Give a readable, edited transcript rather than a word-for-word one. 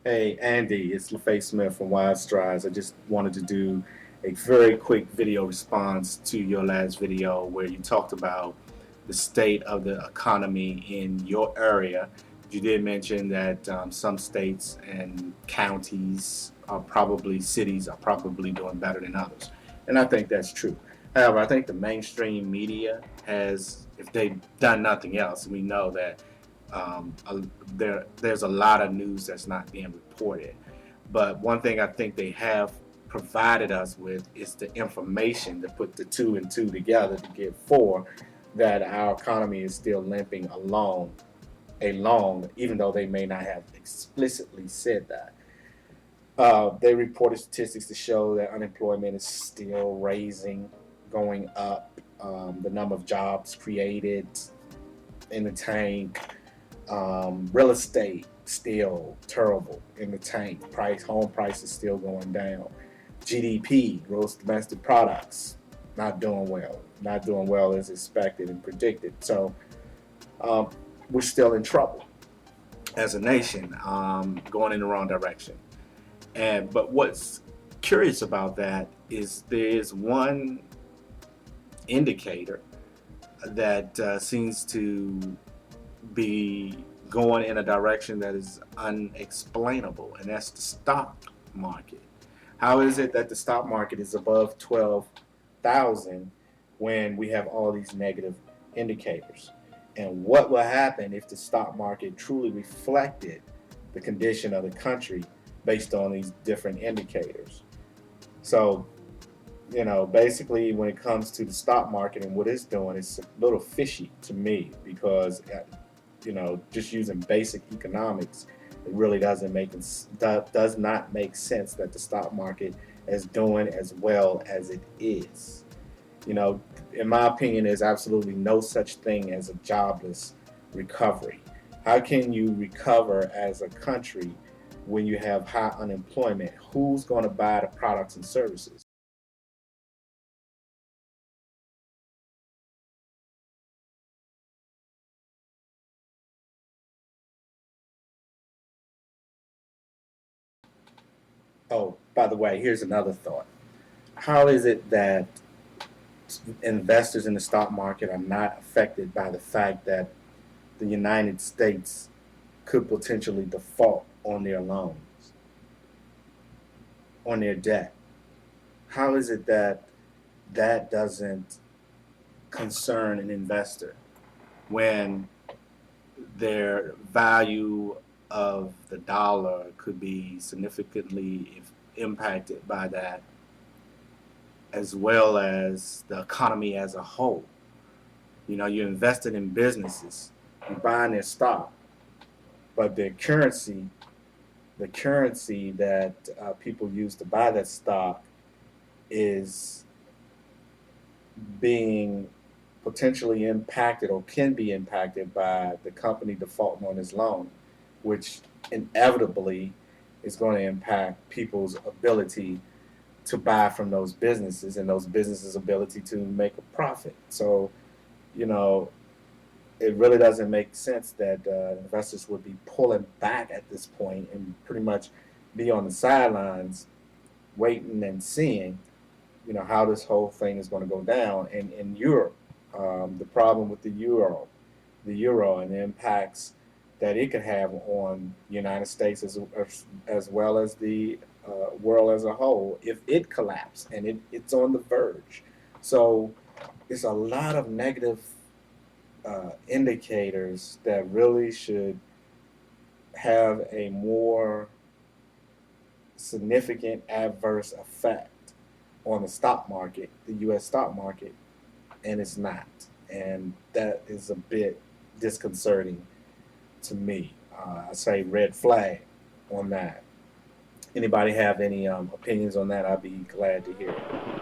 Hey Andy, it's LaFay Smith from Wide Strides. I just wanted to do a very quick video response to your last video where you talked about the state of the economy in your area. You did mention that some states and counties are probably, cities are probably doing better than others. And I think that's true. However, I think the mainstream media has, if they've done nothing else, we know that um, there's a lot of news that's not being reported. But one thing I think they have provided us with is the information to put the two and two together to get four, that our economy is still limping along, even though they may not have explicitly said that. They reported statistics to show that unemployment is still raising, going up. The number of jobs created in the tank. Real estate still terrible in the tank. Home prices still going down. GDP, gross domestic products, not doing well. Not doing well as expected and predicted. So um, we're still in trouble as a nation, going in the wrong direction. But what's curious about that is there is one indicator that seems to be going in a direction that is unexplainable, and that's the stock market. How is it that the stock market is above 12,000 when we have all these negative indicators? And what will happen if the stock market truly reflected the condition of the country based on these different indicators? So, basically, when it comes to the stock market and what it's doing, it's a little fishy to me because just using basic economics, it really does not make sense that the stock market is doing as well as it is. You know, in my opinion, there's absolutely no such thing as a jobless recovery. How can you recover as a country when you have high unemployment? Who's going to buy the products and services? Oh, by the way, here's another thought. How is it that investors in the stock market are not affected by the fact that the United States could potentially default on their loans, on their debt? How is it that that doesn't concern an investor when their value of the dollar could be significantly impacted by that, as well as the economy as a whole? You're invested in businesses, you're buying their stock, but the currency that people use to buy that stock is being potentially impacted or can be impacted by the company defaulting on its loan, which inevitably is going to impact people's ability to buy from those businesses and those businesses' ability to make a profit. So, you know, it really doesn't make sense that investors would be pulling back at this point and pretty much be on the sidelines waiting and seeing, how this whole thing is going to go down. And in Europe, the problem with the euro and the impacts that it could have on the United States as well as the world as a whole if it collapsed, and it's on the verge. So it's a lot of negative indicators that really should have a more significant adverse effect on the stock market, the U.S. stock market, and it's not. And that is a bit disconcerting to me. I say red flag on that. Anybody have any opinions on that? I'd be glad to hear it.